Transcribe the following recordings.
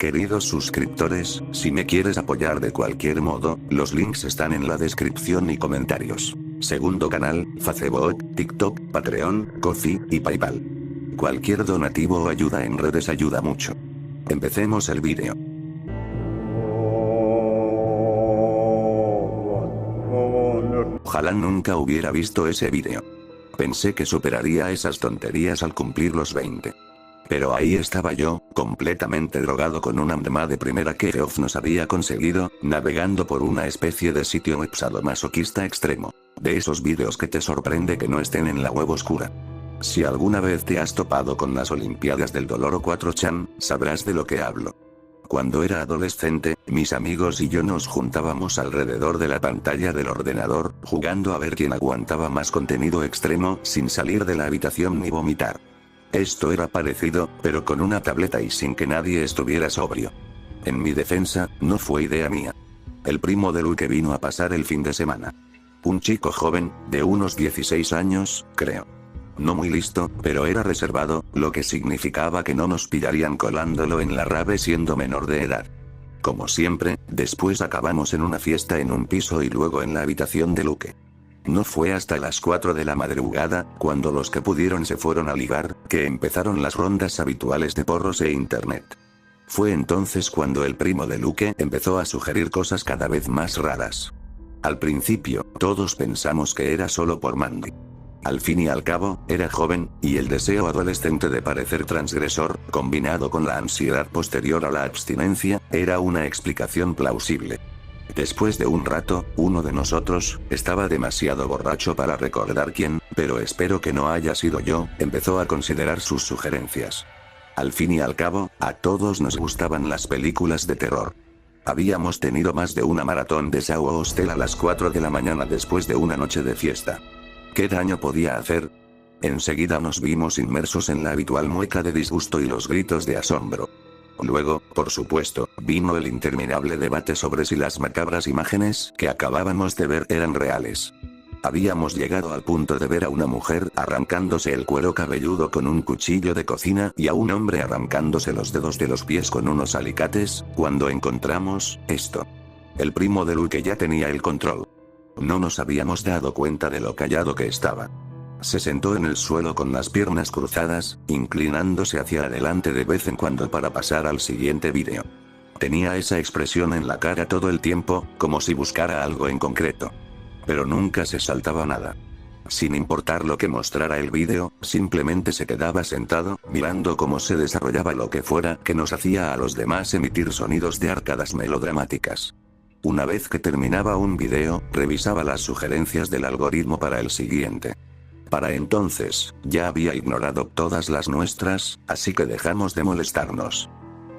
Queridos suscriptores, si me quieres apoyar de cualquier modo, los links están en la descripción y comentarios. Segundo canal, Facebook, TikTok, Patreon, Ko-fi y PayPal. Cualquier donativo o ayuda en redes ayuda mucho. Empecemos el vídeo. Ojalá nunca hubiera visto ese vídeo. Pensé que superaría esas tonterías al cumplir los 20. Pero ahí estaba yo, completamente drogado con una MDMA de primera que Geoff nos había conseguido, navegando por una especie de sitio web sadomasoquista extremo. De esos vídeos que te sorprende que no estén en la web oscura. Si alguna vez te has topado con las Olimpiadas del Dolor o 4chan, sabrás de lo que hablo. Cuando era adolescente, mis amigos y yo nos juntábamos alrededor de la pantalla del ordenador, jugando a ver quién aguantaba más contenido extremo sin salir de la habitación ni vomitar. Esto era parecido, pero con una tableta y sin que nadie estuviera sobrio. En mi defensa, no fue idea mía. El primo de Luke vino a pasar el fin de semana. Un chico joven, de unos 16 años, creo. No muy listo, pero era reservado, lo que significaba que no nos pillarían colándolo en la rave siendo menor de edad. Como siempre, después acabamos en una fiesta en un piso y luego en la habitación de Luke. No fue hasta las 4 de la madrugada, cuando los que pudieron se fueron a ligar, que empezaron las rondas habituales de porros e internet. Fue entonces cuando el primo de Luke empezó a sugerir cosas cada vez más raras. Al principio, todos pensamos que era solo por Mandy. Al fin y al cabo, era joven, y el deseo adolescente de parecer transgresor, combinado con la ansiedad posterior a la abstinencia, era una explicación plausible. Después de un rato, uno de nosotros, estaba demasiado borracho para recordar quién, pero espero que no haya sido yo, empezó a considerar sus sugerencias. Al fin y al cabo, a todos nos gustaban las películas de terror. Habíamos tenido más de una maratón de Shaw Hostel a las 4 de la mañana después de una noche de fiesta. ¿Qué daño podía hacer? Enseguida nos vimos inmersos en la habitual mueca de disgusto y los gritos de asombro. Luego, por supuesto, vino el interminable debate sobre si las macabras imágenes que acabábamos de ver eran reales. Habíamos llegado al punto de ver a una mujer arrancándose el cuero cabelludo con un cuchillo de cocina y a un hombre arrancándose los dedos de los pies con unos alicates, cuando encontramos esto. El primo de Luke ya tenía el control. No nos habíamos dado cuenta de lo callado que estaba. Se sentó en el suelo con las piernas cruzadas, inclinándose hacia adelante de vez en cuando para pasar al siguiente vídeo. Tenía esa expresión en la cara todo el tiempo, como si buscara algo en concreto. Pero nunca se saltaba nada. Sin importar lo que mostrara el vídeo, simplemente se quedaba sentado, mirando cómo se desarrollaba lo que fuera que nos hacía a los demás emitir sonidos de arcadas melodramáticas. Una vez que terminaba un vídeo, revisaba las sugerencias del algoritmo para el siguiente. Para entonces, ya había ignorado todas las nuestras, así que dejamos de molestarnos.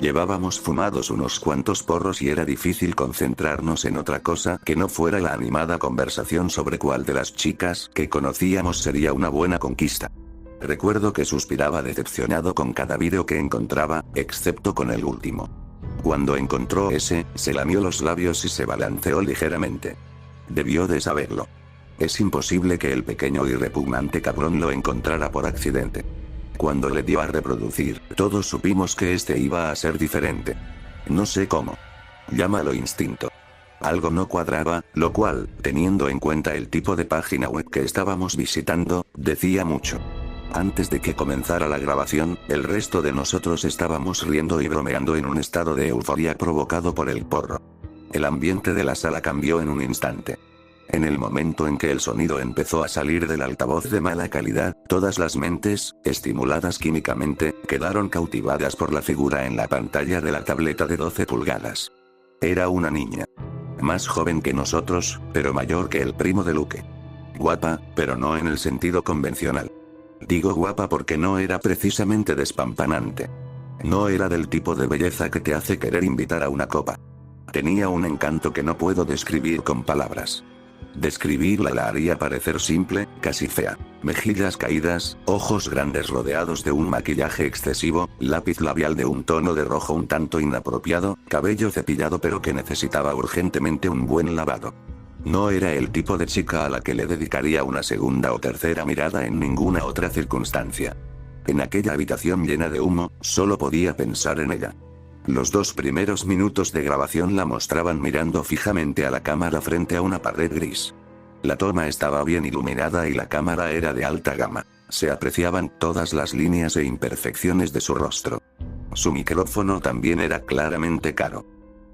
Llevábamos fumados unos cuantos porros y era difícil concentrarnos en otra cosa que no fuera la animada conversación sobre cuál de las chicas que conocíamos sería una buena conquista. Recuerdo que suspiraba decepcionado con cada vídeo que encontraba, excepto con el último. Cuando encontró ese, se lamió los labios y se balanceó ligeramente. Debió de saberlo. Es imposible que el pequeño y repugnante cabrón lo encontrara por accidente. Cuando le dio a reproducir, todos supimos que este iba a ser diferente. No sé cómo. Llámalo instinto. Algo no cuadraba, lo cual, teniendo en cuenta el tipo de página web que estábamos visitando, decía mucho. Antes de que comenzara la grabación, el resto de nosotros estábamos riendo y bromeando en un estado de euforia provocado por el porro. El ambiente de la sala cambió en un instante. En el momento en que el sonido empezó a salir del altavoz de mala calidad, todas las mentes, estimuladas químicamente, quedaron cautivadas por la figura en la pantalla de la tableta de 12 pulgadas. Era una niña. Más joven que nosotros, pero mayor que el primo de Luke. Guapa, pero no en el sentido convencional. Digo guapa porque no era precisamente despampanante. No era del tipo de belleza que te hace querer invitar a una copa. Tenía un encanto que no puedo describir con palabras. Describirla la haría parecer simple, casi fea. Mejillas caídas, ojos grandes rodeados de un maquillaje excesivo, lápiz labial de un tono de rojo un tanto inapropiado, cabello cepillado pero que necesitaba urgentemente un buen lavado. No era el tipo de chica a la que le dedicaría una segunda o tercera mirada en ninguna otra circunstancia. En aquella habitación llena de humo, solo podía pensar en ella. Los 2 primeros minutos de grabación la mostraban mirando fijamente a la cámara frente a una pared gris. La toma estaba bien iluminada y la cámara era de alta gama. Se apreciaban todas las líneas e imperfecciones de su rostro. Su micrófono también era claramente caro.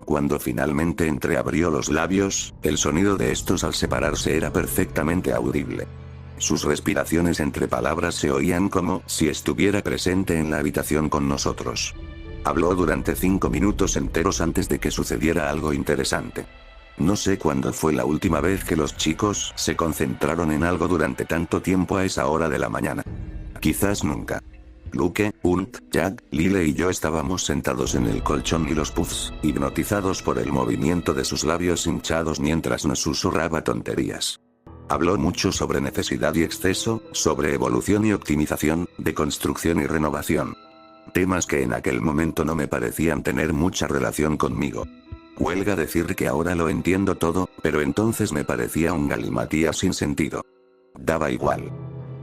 Cuando finalmente entreabrió los labios, el sonido de estos al separarse era perfectamente audible. Sus respiraciones entre palabras se oían como si estuviera presente en la habitación con nosotros. Habló durante 5 minutos enteros antes de que sucediera algo interesante. No sé cuándo fue la última vez que los chicos se concentraron en algo durante tanto tiempo a esa hora de la mañana. Quizás nunca. Luke, Hunt, Jack, Lyle y yo estábamos sentados en el colchón y los puffs, hipnotizados por el movimiento de sus labios hinchados mientras nos susurraba tonterías. Habló mucho sobre necesidad y exceso, sobre evolución y optimización, de construcción y renovación. Temas que en aquel momento no me parecían tener mucha relación conmigo. Huelga decir que ahora lo entiendo todo, pero entonces me parecía un galimatías sin sentido. Daba igual.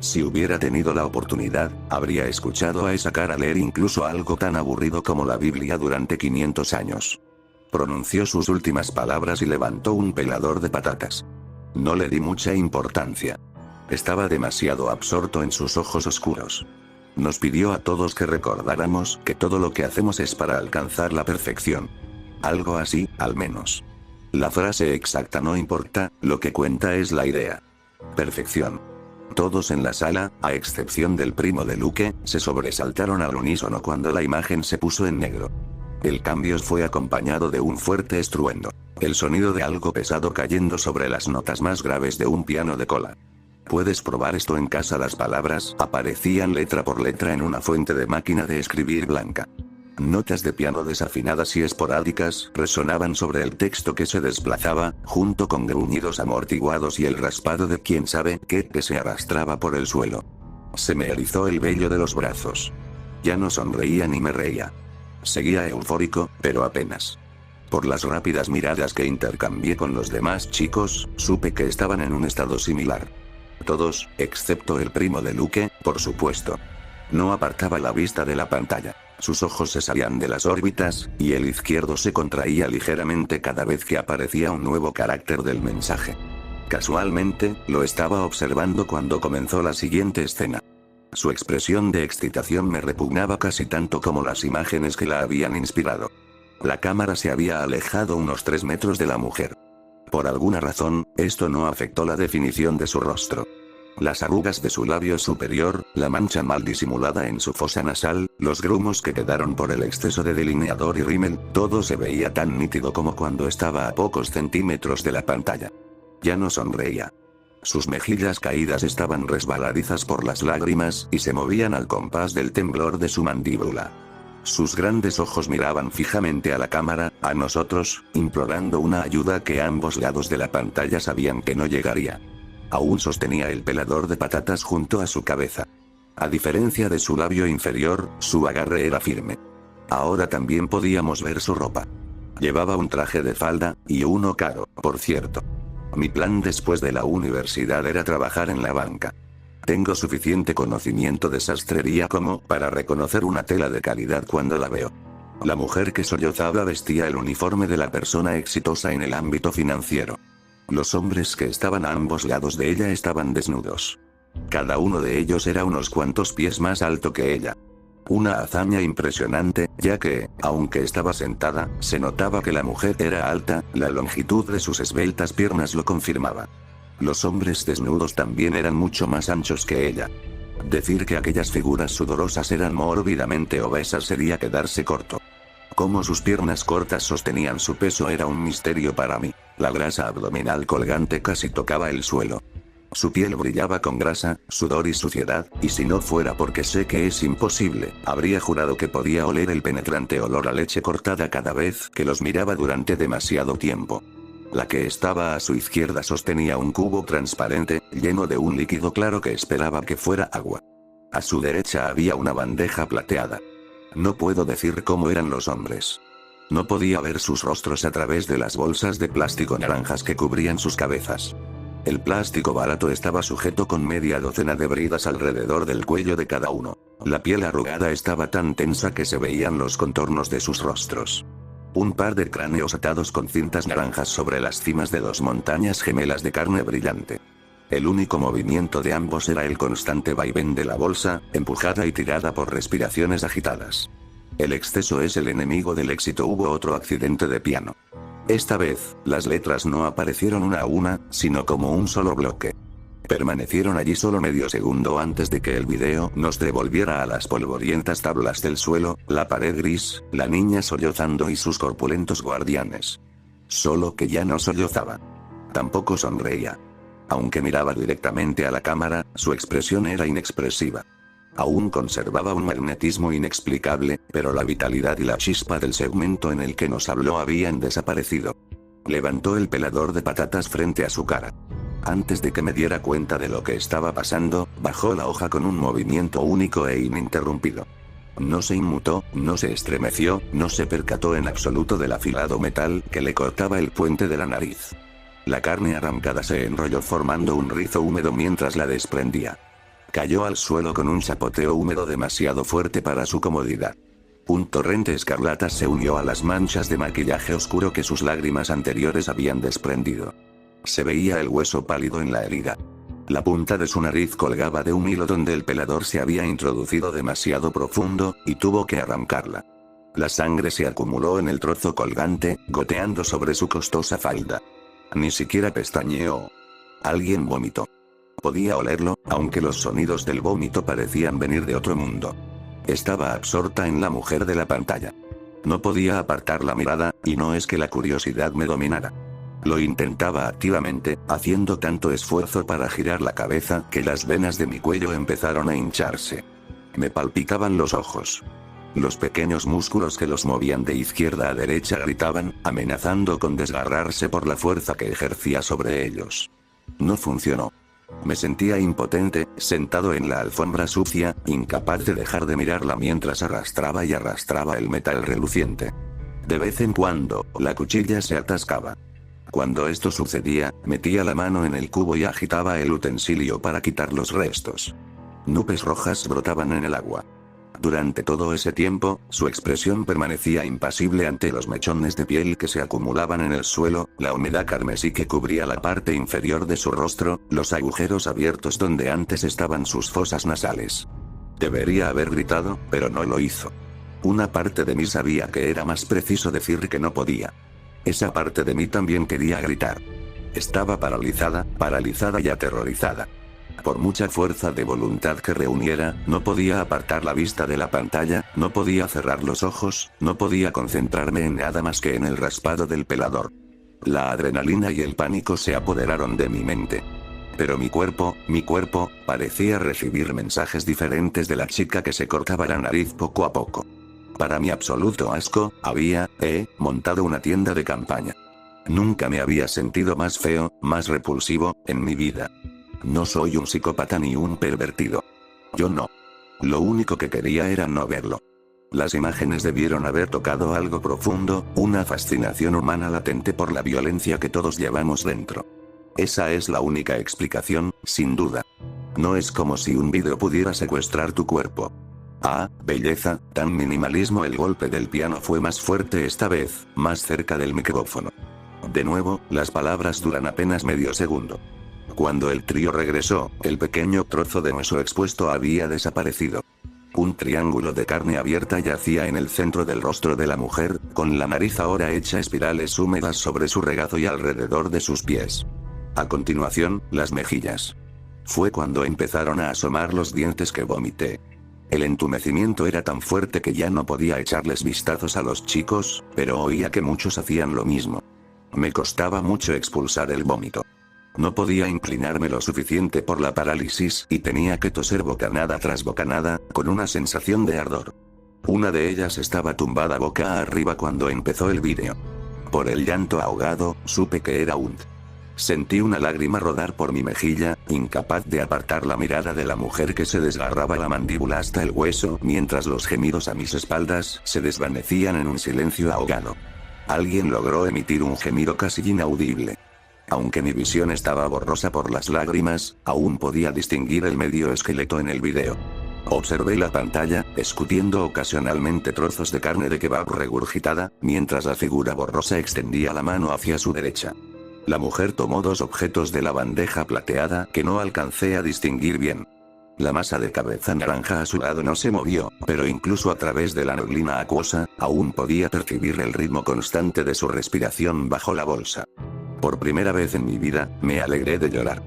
Si hubiera tenido la oportunidad, habría escuchado a esa cara leer incluso algo tan aburrido como la Biblia durante 500 años. Pronunció sus últimas palabras y levantó un pelador de patatas. No le di mucha importancia. Estaba demasiado absorto en sus ojos oscuros. Nos pidió a todos que recordáramos que todo lo que hacemos es para alcanzar la perfección. Algo así, al menos. La frase exacta no importa, lo que cuenta es la idea. Perfección. Todos en la sala, a excepción del primo de Luke, se sobresaltaron al unísono cuando la imagen se puso en negro. El cambio fue acompañado de un fuerte estruendo. El sonido de algo pesado cayendo sobre las notas más graves de un piano de cola. Puedes probar esto en casa. Las palabras aparecían letra por letra en una fuente de máquina de escribir blanca. Notas de piano desafinadas y esporádicas resonaban sobre el texto que se desplazaba, junto con gruñidos amortiguados y el raspado de quién sabe qué que se arrastraba por el suelo. Se me erizó el vello de los brazos. Ya no sonreía ni me reía. Seguía eufórico, pero apenas. Por las rápidas miradas que intercambié con los demás chicos, supe que estaban en un estado similar. Todos, excepto el primo de Luke, por supuesto. No apartaba la vista de la pantalla. Sus ojos se salían de las órbitas, y el izquierdo se contraía ligeramente cada vez que aparecía un nuevo carácter del mensaje. Casualmente, lo estaba observando cuando comenzó la siguiente escena. Su expresión de excitación me repugnaba casi tanto como las imágenes que la habían inspirado. La cámara se había alejado unos 3 metros de la mujer. Por alguna razón, esto no afectó la definición de su rostro. Las arrugas de su labio superior, la mancha mal disimulada en su fosa nasal, los grumos que quedaron por el exceso de delineador y rímel, todo se veía tan nítido como cuando estaba a pocos centímetros de la pantalla. Ya no sonreía. Sus mejillas caídas estaban resbaladizas por las lágrimas y se movían al compás del temblor de su mandíbula. Sus grandes ojos miraban fijamente a la cámara, a nosotros, implorando una ayuda que ambos lados de la pantalla sabían que no llegaría. Aún sostenía el pelador de patatas junto a su cabeza. A diferencia de su labio inferior, su agarre era firme. Ahora también podíamos ver su ropa. Llevaba un traje de falda, y uno caro, por cierto. Mi plan después de la universidad era trabajar en la banca. Tengo suficiente conocimiento de sastrería como para reconocer una tela de calidad cuando la veo. La mujer que sollozaba vestía el uniforme de la persona exitosa en el ámbito financiero. Los hombres que estaban a ambos lados de ella estaban desnudos. Cada uno de ellos era unos cuantos pies más alto que ella. Una hazaña impresionante, ya que, aunque estaba sentada, se notaba que la mujer era alta, la longitud de sus esbeltas piernas lo confirmaba. Los hombres desnudos también eran mucho más anchos que ella. Decir que aquellas figuras sudorosas eran mórbidamente obesas sería quedarse corto. Cómo sus piernas cortas sostenían su peso era un misterio para mí. La grasa abdominal colgante casi tocaba el suelo. Su piel brillaba con grasa, sudor y suciedad, y si no fuera porque sé que es imposible, habría jurado que podía oler el penetrante olor a leche cortada cada vez que los miraba durante demasiado tiempo. La que estaba a su izquierda sostenía un cubo transparente, lleno de un líquido claro que esperaba que fuera agua. A su derecha había una bandeja plateada. No puedo decir cómo eran los hombres. No podía ver sus rostros a través de las bolsas de plástico naranjas que cubrían sus cabezas. El plástico barato estaba sujeto con media docena de bridas alrededor del cuello de cada uno. La piel arrugada estaba tan tensa que se veían los contornos de sus rostros. Un par de cráneos atados con cintas naranjas sobre las cimas de dos montañas gemelas de carne brillante. El único movimiento de ambos era el constante vaivén de la bolsa, empujada y tirada por respiraciones agitadas. El exceso es el enemigo del éxito. Hubo otro accidente de piano. Esta vez, las letras no aparecieron una a una, sino como un solo bloque. Permanecieron allí solo medio segundo antes de que el video nos devolviera a las polvorientas tablas del suelo, la pared gris, la niña sollozando y sus corpulentos guardianes. Solo que ya no sollozaba. Tampoco sonreía. Aunque miraba directamente a la cámara, su expresión era inexpresiva. Aún conservaba un magnetismo inexplicable, pero la vitalidad y la chispa del segmento en el que nos habló habían desaparecido. Levantó el pelador de patatas frente a su cara. Antes de que me diera cuenta de lo que estaba pasando, bajó la hoja con un movimiento único e ininterrumpido. No se inmutó, no se estremeció, no se percató en absoluto del afilado metal que le cortaba el puente de la nariz. La carne arrancada se enrolló formando un rizo húmedo mientras la desprendía. Cayó al suelo con un chapoteo húmedo demasiado fuerte para su comodidad. Un torrente escarlata se unió a las manchas de maquillaje oscuro que sus lágrimas anteriores habían desprendido. Se veía el hueso pálido en la herida. La punta de su nariz colgaba de un hilo donde el pelador se había introducido demasiado profundo, y tuvo que arrancarla. La sangre se acumuló en el trozo colgante, goteando sobre su costosa falda. Ni siquiera pestañeó. Alguien vomitó. Podía olerlo, aunque los sonidos del vómito parecían venir de otro mundo. Estaba absorta en la mujer de la pantalla. No podía apartar la mirada, y no es que la curiosidad me dominara. Lo intentaba activamente, haciendo tanto esfuerzo para girar la cabeza que las venas de mi cuello empezaron a hincharse. Me palpitaban los ojos. Los pequeños músculos que los movían de izquierda a derecha gritaban, amenazando con desgarrarse por la fuerza que ejercía sobre ellos. No funcionó. Me sentía impotente, sentado en la alfombra sucia, incapaz de dejar de mirarla mientras arrastraba y arrastraba el metal reluciente. De vez en cuando, la cuchilla se atascaba. Cuando esto sucedía, metía la mano en el cubo y agitaba el utensilio para quitar los restos. Nubes rojas brotaban en el agua. Durante todo ese tiempo, su expresión permanecía impasible ante los mechones de piel que se acumulaban en el suelo, la humedad carmesí que cubría la parte inferior de su rostro, los agujeros abiertos donde antes estaban sus fosas nasales. Debería haber gritado, pero no lo hizo. Una parte de mí sabía que era más preciso decir que no podía. Esa parte de mí también quería gritar. Estaba paralizada y aterrorizada. Por mucha fuerza de voluntad que reuniera, no podía apartar la vista de la pantalla, no podía cerrar los ojos, no podía concentrarme en nada más que en el raspado del pelador. La adrenalina y el pánico se apoderaron de mi mente. Pero mi cuerpo, parecía recibir mensajes diferentes de la chica que se cortaba la nariz poco a poco. Para mi absoluto asco, había, montado una tienda de campaña. Nunca me había sentido más feo, más repulsivo, en mi vida. No soy un psicópata ni un pervertido. Yo no. Lo único que quería era no verlo. Las imágenes debieron haber tocado algo profundo, una fascinación humana latente por la violencia que todos llevamos dentro. Esa es la única explicación, sin duda. No es como si un vídeo pudiera secuestrar tu cuerpo. Ah, belleza, tan minimalismo. El golpe del piano fue más fuerte esta vez, más cerca del micrófono. De nuevo, las palabras duran apenas medio segundo. Cuando el trío regresó, el pequeño trozo de hueso expuesto había desaparecido. Un triángulo de carne abierta yacía en el centro del rostro de la mujer, con la nariz ahora hecha espirales húmedas sobre su regazo y alrededor de sus pies. A continuación, las mejillas. Fue cuando empezaron a asomar los dientes que vomité. El entumecimiento era tan fuerte que ya no podía echarles vistazos a los chicos, pero oía que muchos hacían lo mismo. Me costaba mucho expulsar el vómito. No podía inclinarme lo suficiente por la parálisis y tenía que toser bocanada tras bocanada, con una sensación de ardor. Una de ellas estaba tumbada boca arriba cuando empezó el vídeo. Por el llanto ahogado, supe que era Unt. Sentí una lágrima rodar por mi mejilla, incapaz de apartar la mirada de la mujer que se desgarraba la mandíbula hasta el hueso, mientras los gemidos a mis espaldas se desvanecían en un silencio ahogado. Alguien logró emitir un gemido casi inaudible. Aunque mi visión estaba borrosa por las lágrimas, aún podía distinguir el medio esqueleto en el video. Observé la pantalla, escutiendo ocasionalmente trozos de carne de kebab regurgitada, mientras la figura borrosa extendía la mano hacia su derecha. La mujer tomó dos objetos de la bandeja plateada que no alcancé a distinguir bien. La masa de cabeza naranja a su lado no se movió, pero incluso a través de la neblina acuosa, aún podía percibir el ritmo constante de su respiración bajo la bolsa. Por primera vez en mi vida, me alegré de llorar.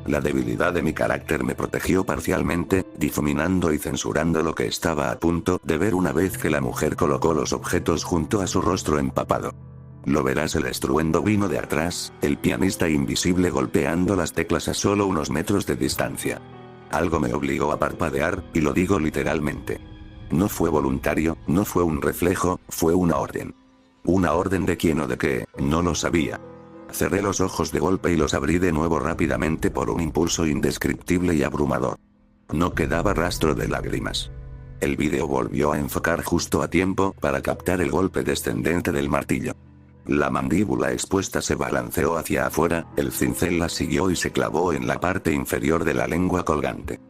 La debilidad de mi carácter me protegió parcialmente, difuminando y censurando lo que estaba a punto de ver una vez que la mujer colocó los objetos junto a su rostro empapado. Lo verás, el estruendo vino de atrás, el pianista invisible golpeando las teclas a solo unos metros de distancia. Algo me obligó a parpadear, y lo digo literalmente. No fue voluntario, no fue un reflejo, fue una orden. Una orden de quién o de qué, no lo sabía. Cerré los ojos de golpe y los abrí de nuevo rápidamente por un impulso indescriptible y abrumador. No quedaba rastro de lágrimas. El vídeo volvió a enfocar justo a tiempo para captar el golpe descendente del martillo. La mandíbula expuesta se balanceó hacia afuera, el cincel la siguió y se clavó en la parte inferior de la lengua colgante.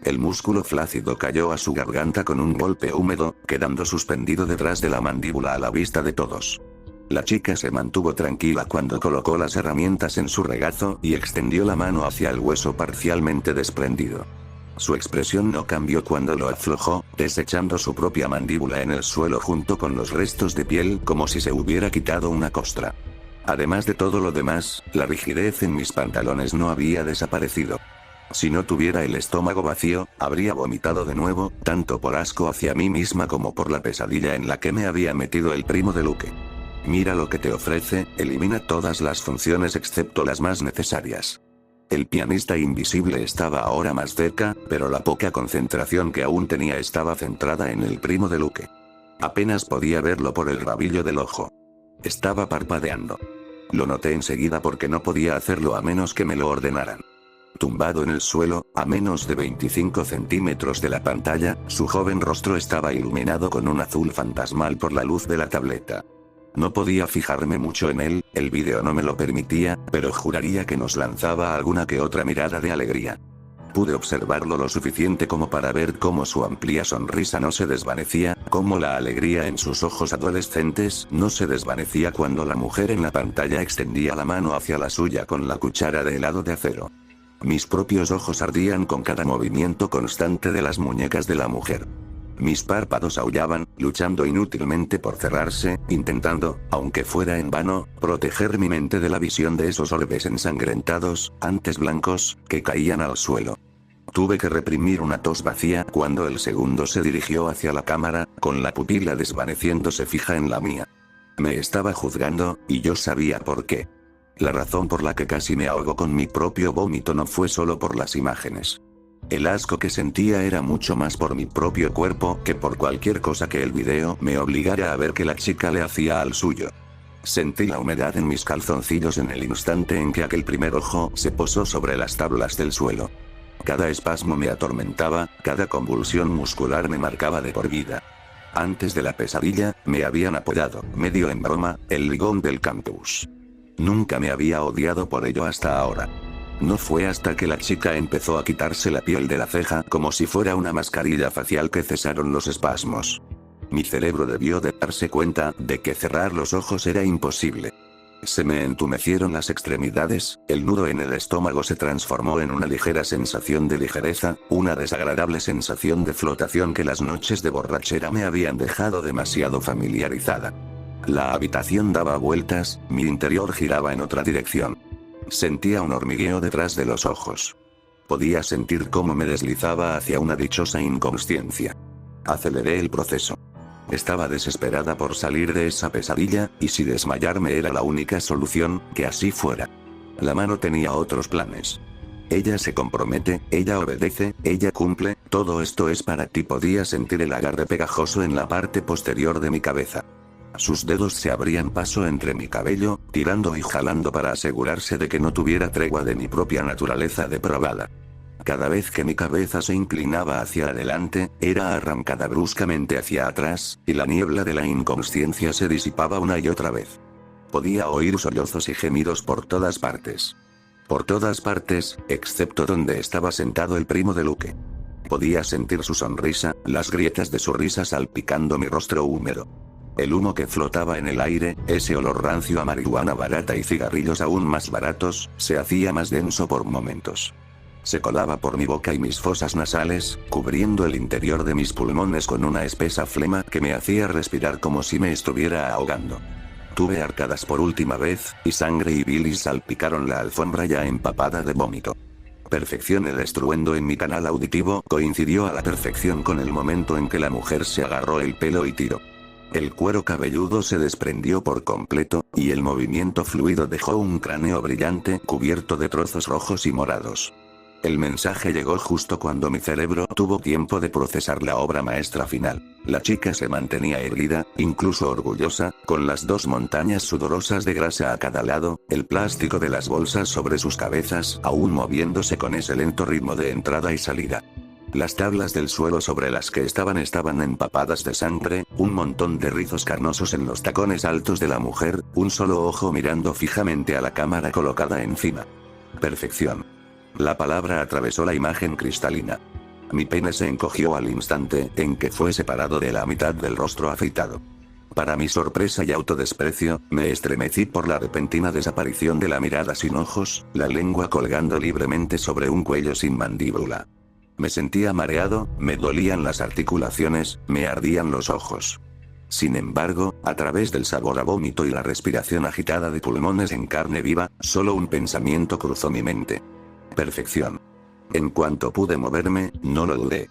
El músculo flácido cayó a su garganta con un golpe húmedo, quedando suspendido detrás de la mandíbula a la vista de todos. La chica se mantuvo tranquila cuando colocó las herramientas en su regazo y extendió la mano hacia el hueso parcialmente desprendido. Su expresión no cambió cuando lo aflojó, desechando su propia mandíbula en el suelo junto con los restos de piel como si se hubiera quitado una costra. Además de todo lo demás, la rigidez en mis pantalones no había desaparecido. Si no tuviera el estómago vacío, habría vomitado de nuevo, tanto por asco hacia mí misma como por la pesadilla en la que me había metido el primo de Luke. Mira lo que te ofrece, elimina todas las funciones excepto las más necesarias. El pianista invisible estaba ahora más cerca, pero la poca concentración que aún tenía estaba centrada en el primo de Luke. Apenas podía verlo por el rabillo del ojo. Estaba parpadeando. Lo noté enseguida porque no podía hacerlo a menos que me lo ordenaran. Tumbado en el suelo, a menos de 25 centímetros de la pantalla, su joven rostro estaba iluminado con un azul fantasmal por la luz de la tableta. No podía fijarme mucho en él, el vídeo no me lo permitía, pero juraría que nos lanzaba alguna que otra mirada de alegría. Pude observarlo lo suficiente como para ver cómo su amplia sonrisa no se desvanecía, cómo la alegría en sus ojos adolescentes no se desvanecía cuando la mujer en la pantalla extendía la mano hacia la suya con la cuchara de helado de acero. Mis propios ojos ardían con cada movimiento constante de las muñecas de la mujer. Mis párpados aullaban, luchando inútilmente por cerrarse, intentando, aunque fuera en vano, proteger mi mente de la visión de esos orbes ensangrentados, antes blancos, que caían al suelo. Tuve que reprimir una tos vacía cuando el segundo se dirigió hacia la cámara, con la pupila desvaneciéndose fija en la mía. Me estaba juzgando, y yo sabía por qué. La razón por la que casi me ahogo con mi propio vómito no fue solo por las imágenes. El asco que sentía era mucho más por mi propio cuerpo que por cualquier cosa que el video me obligara a ver que la chica le hacía al suyo. Sentí la humedad en mis calzoncillos en el instante en que aquel primer ojo se posó sobre las tablas del suelo. Cada espasmo me atormentaba, cada convulsión muscular me marcaba de por vida. Antes de la pesadilla, me habían apodado, medio en broma, el ligón del campus. Nunca me había odiado por ello hasta ahora. No fue hasta que la chica empezó a quitarse la piel de la ceja como si fuera una mascarilla facial que cesaron los espasmos. Mi cerebro debió de darse cuenta de que cerrar los ojos era imposible. Se me entumecieron las extremidades, el nudo en el estómago se transformó en una ligera sensación de ligereza, una desagradable sensación de flotación que las noches de borrachera me habían dejado demasiado familiarizada. La habitación daba vueltas, mi interior giraba en otra dirección. Sentía un hormigueo detrás de los ojos. Podía sentir cómo me deslizaba hacia una dichosa inconsciencia. Aceleré el proceso. Estaba desesperada por salir de esa pesadilla, y si desmayarme era la única solución, que así fuera. La mano tenía otros planes. Ella se compromete, ella obedece, ella cumple, todo esto es para ti. Podía sentir el agarre pegajoso en la parte posterior de mi cabeza. Sus dedos se abrían paso entre mi cabello, tirando y jalando para asegurarse de que no tuviera tregua de mi propia naturaleza depravada. Cada vez que mi cabeza se inclinaba hacia adelante, era arrancada bruscamente hacia atrás, y la niebla de la inconsciencia se disipaba una y otra vez. Podía oír sollozos y gemidos por todas partes. Por todas partes, excepto donde estaba sentado el primo de Luke. Podía sentir su sonrisa, las grietas de su risa salpicando mi rostro húmedo. El humo que flotaba en el aire, ese olor rancio a marihuana barata y cigarrillos aún más baratos, se hacía más denso por momentos. Se colaba por mi boca y mis fosas nasales, cubriendo el interior de mis pulmones con una espesa flema que me hacía respirar como si me estuviera ahogando. Tuve arcadas por última vez, y sangre y bilis salpicaron la alfombra ya empapada de vómito. Perfección. El estruendo en mi canal auditivo coincidió a la perfección con el momento en que la mujer se agarró el pelo y tiró. El cuero cabelludo se desprendió por completo, y el movimiento fluido dejó un cráneo brillante cubierto de trozos rojos y morados. El mensaje llegó justo cuando mi cerebro tuvo tiempo de procesar la obra maestra final. La chica se mantenía erguida, incluso orgullosa, con las dos montañas sudorosas de grasa a cada lado, el plástico de las bolsas sobre sus cabezas aún moviéndose con ese lento ritmo de entrada y salida. Las tablas del suelo sobre las que estaban empapadas de sangre, un montón de rizos carnosos en los tacones altos de la mujer, un solo ojo mirando fijamente a la cámara colocada encima. Perfección. La palabra atravesó la imagen cristalina. Mi pene se encogió al instante en que fue separado de la mitad del rostro afeitado. Para mi sorpresa y autodesprecio, me estremecí por la repentina desaparición de la mirada sin ojos, la lengua colgando libremente sobre un cuello sin mandíbula. Me sentía mareado, me dolían las articulaciones, me ardían los ojos. Sin embargo, a través del sabor a vómito y la respiración agitada de pulmones en carne viva, solo un pensamiento cruzó mi mente. Perfección. En cuanto pude moverme, no lo dudé.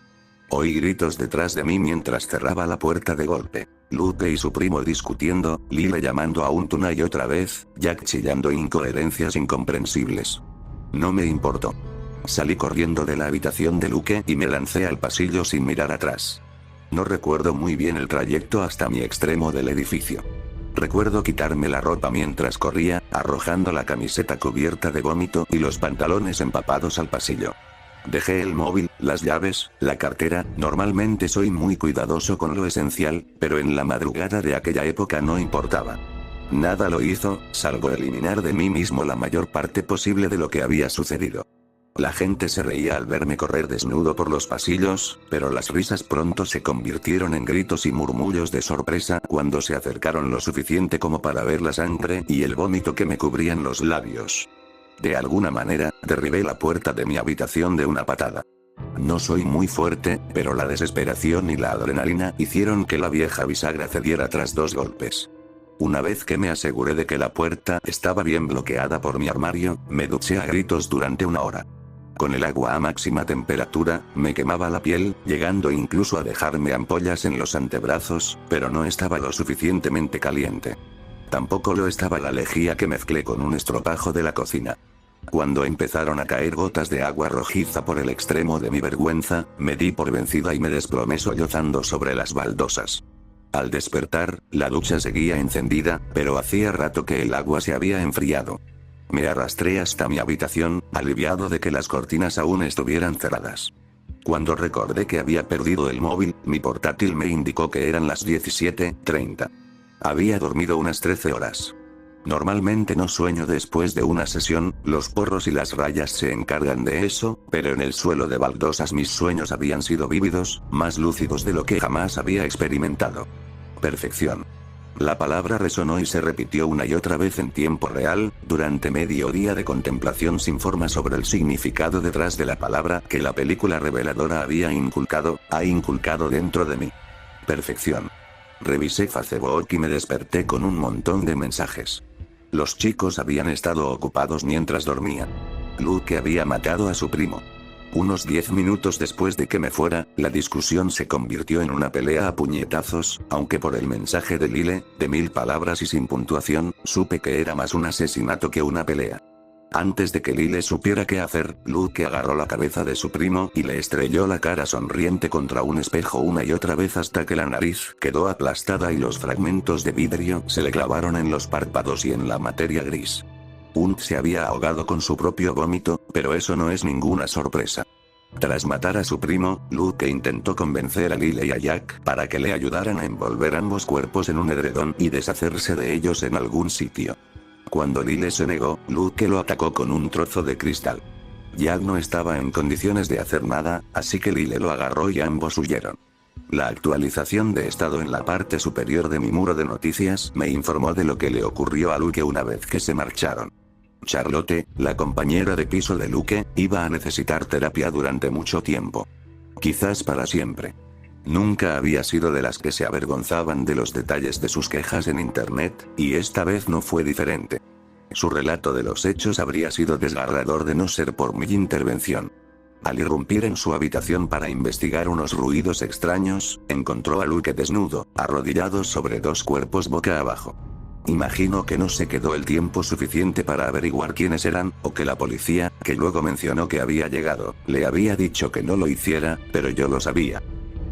Oí gritos detrás de mí mientras cerraba la puerta de golpe. Luke y su primo discutiendo, Lyle llamando a una y otra vez, Jack chillando incoherencias incomprensibles. No me importó. Salí corriendo de la habitación de Luke y me lancé al pasillo sin mirar atrás. No recuerdo muy bien el trayecto hasta mi extremo del edificio. Recuerdo quitarme la ropa mientras corría, arrojando la camiseta cubierta de vómito y los pantalones empapados al pasillo. Dejé el móvil, las llaves, la cartera. Normalmente soy muy cuidadoso con lo esencial, pero en la madrugada de aquella época no importaba. Nada lo hizo, salvo eliminar de mí mismo la mayor parte posible de lo que había sucedido. La gente se reía al verme correr desnudo por los pasillos, pero las risas pronto se convirtieron en gritos y murmullos de sorpresa cuando se acercaron lo suficiente como para ver la sangre y el vómito que me cubrían los labios. De alguna manera, derribé la puerta de mi habitación de una patada. No soy muy fuerte, pero la desesperación y la adrenalina hicieron que la vieja bisagra cediera tras 2 golpes. Una vez que me aseguré de que la puerta estaba bien bloqueada por mi armario, me duché a gritos durante 1 hora. Con el agua a máxima temperatura, me quemaba la piel, llegando incluso a dejarme ampollas en los antebrazos, pero no estaba lo suficientemente caliente. Tampoco lo estaba la lejía que mezclé con un estropajo de la cocina. Cuando empezaron a caer gotas de agua rojiza por el extremo de mi vergüenza, me di por vencida y me desplomé sollozando sobre las baldosas. Al despertar, la ducha seguía encendida, pero hacía rato que el agua se había enfriado. Me arrastré hasta mi habitación, aliviado de que las cortinas aún estuvieran cerradas. Cuando recordé que había perdido el móvil, mi portátil me indicó que eran las 17:30. Había dormido unas 13 horas. Normalmente no sueño después de una sesión, los porros y las rayas se encargan de eso, pero en el suelo de baldosas mis sueños habían sido vívidos, más lúcidos de lo que jamás había experimentado. Perfección. La palabra resonó y se repitió una y otra vez en tiempo real, durante medio día de contemplación sin forma sobre el significado detrás de la palabra que la película reveladora ha inculcado dentro de mí. Perfección. Revisé Facebook y me desperté con un montón de mensajes. Los chicos habían estado ocupados mientras dormía. Luke había matado a su primo. Unos 10 minutos después de que me fuera, la discusión se convirtió en una pelea a puñetazos, aunque por el mensaje de Lyle, de 1000 palabras y sin puntuación, supe que era más un asesinato que una pelea. Antes de que Lyle supiera qué hacer, Luke agarró la cabeza de su primo y le estrelló la cara sonriente contra un espejo una y otra vez hasta que la nariz quedó aplastada y los fragmentos de vidrio se le clavaron en los párpados y en la materia gris. Se había ahogado con su propio vómito, pero eso no es ninguna sorpresa. Tras matar a su primo, Luke intentó convencer a Lyle y a Jack para que le ayudaran a envolver ambos cuerpos en un edredón y deshacerse de ellos en algún sitio. Cuando Lyle se negó, Luke lo atacó con un trozo de cristal. Jack no estaba en condiciones de hacer nada, así que Lyle lo agarró y ambos huyeron. La actualización de estado en la parte superior de mi muro de noticias me informó de lo que le ocurrió a Luke una vez que se marcharon. Charlotte, la compañera de piso de Luke, iba a necesitar terapia durante mucho tiempo. Quizás para siempre. Nunca había sido de las que se avergonzaban de los detalles de sus quejas en internet, y esta vez no fue diferente. Su relato de los hechos habría sido desgarrador de no ser por mi intervención. Al irrumpir en su habitación para investigar unos ruidos extraños, encontró a Luke desnudo, arrodillado sobre dos cuerpos boca abajo. Imagino que no se quedó el tiempo suficiente para averiguar quiénes eran, o que la policía, que luego mencionó que había llegado, le había dicho que no lo hiciera, pero yo lo sabía.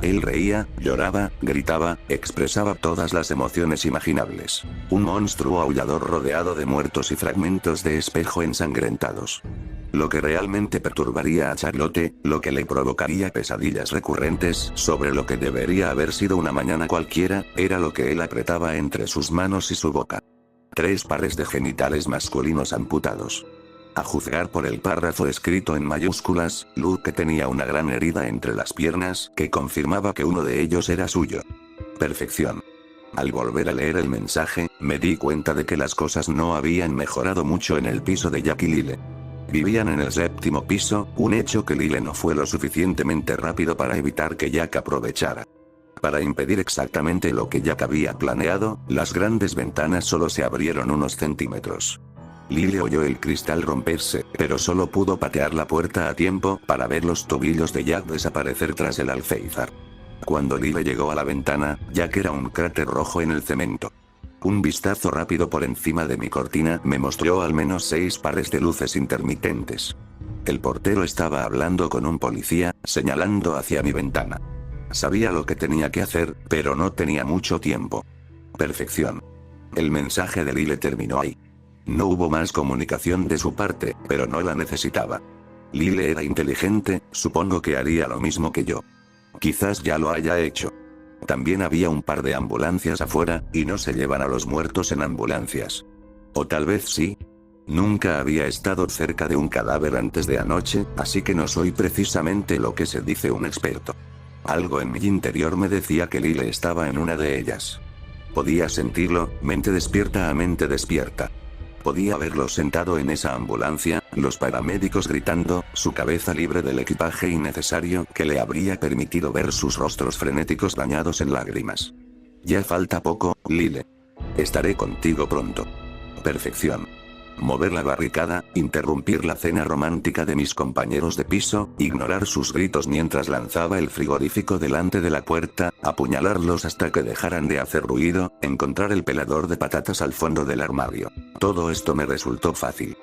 Él reía, lloraba, gritaba, expresaba todas las emociones imaginables. Un monstruo aullador rodeado de muertos y fragmentos de espejo ensangrentados. Lo que realmente perturbaría a Charlotte, lo que le provocaría pesadillas recurrentes sobre lo que debería haber sido una mañana cualquiera, era lo que él apretaba entre sus manos y su boca. 3 pares de genitales masculinos amputados. A juzgar por el párrafo escrito en mayúsculas, Luke tenía una gran herida entre las piernas que confirmaba que uno de ellos era suyo. Perfección. Al volver a leer el mensaje, me di cuenta de que las cosas no habían mejorado mucho en el piso de Jack y Lyle. Vivían en el 7º piso, un hecho que Lyle no fue lo suficientemente rápido para evitar que Jack aprovechara. Para impedir exactamente lo que Jack había planeado, las grandes ventanas solo se abrieron unos centímetros. Lyle oyó el cristal romperse, pero solo pudo patear la puerta a tiempo para ver los tobillos de Jack desaparecer tras el alféizar. Cuando Lyle llegó a la ventana, Jack era un cráter rojo en el cemento. Un vistazo rápido por encima de mi cortina me mostró al menos 6 pares de luces intermitentes. El portero estaba hablando con un policía, señalando hacia mi ventana. Sabía lo que tenía que hacer, pero no tenía mucho tiempo. Perfección. El mensaje de Lyle terminó ahí. No hubo más comunicación de su parte, pero no la necesitaba. Lyle era inteligente, supongo que haría lo mismo que yo. Quizás ya lo haya hecho. También había un par de ambulancias afuera, y no se llevan a los muertos en ambulancias. O tal vez sí. Nunca había estado cerca de un cadáver antes de anoche, así que no soy precisamente lo que se dice un experto. Algo en mi interior me decía que Lyle estaba en una de ellas. Podía sentirlo, mente despierta a mente despierta. Podía verlo sentado en esa ambulancia, los paramédicos gritando, su cabeza libre del equipaje innecesario que le habría permitido ver sus rostros frenéticos bañados en lágrimas. Ya falta poco, Lyle. Estaré contigo pronto. Perfección. Mover la barricada, interrumpir la cena romántica de mis compañeros de piso, ignorar sus gritos mientras lanzaba el frigorífico delante de la puerta, apuñalarlos hasta que dejaran de hacer ruido, encontrar el pelador de patatas al fondo del armario. Todo esto me resultó fácil.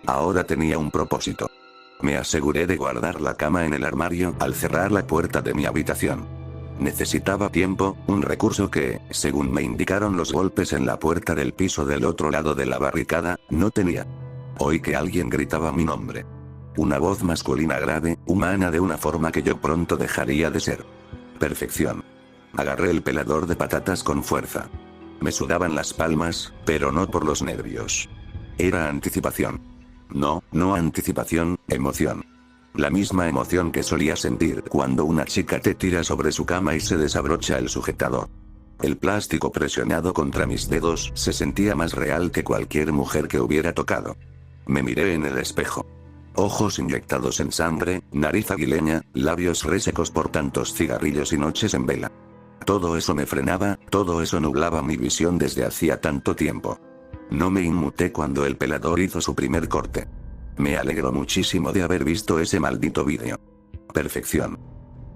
Ahora tenía un propósito. Me aseguré de guardar la cama en el armario al cerrar la puerta de mi habitación. Necesitaba tiempo, un recurso que, según me indicaron los golpes en la puerta del piso del otro lado de la barricada, no tenía. Oí que alguien gritaba mi nombre. Una voz masculina grave, humana de una forma que yo pronto dejaría de ser. Perfección. Agarré el pelador de patatas con fuerza. Me sudaban las palmas, pero no por los nervios. Era anticipación. No anticipación, emoción. La misma emoción que solía sentir cuando una chica te tira sobre su cama y se desabrocha el sujetador. El plástico presionado contra mis dedos se sentía más real que cualquier mujer que hubiera tocado. Me miré en el espejo. Ojos inyectados en sangre, nariz aguileña, labios resecos por tantos cigarrillos y noches en vela. Todo eso me frenaba, todo eso nublaba mi visión desde hacía tanto tiempo. No me inmuté cuando el pelador hizo su primer corte. Me alegro muchísimo de haber visto ese maldito vídeo. Perfección.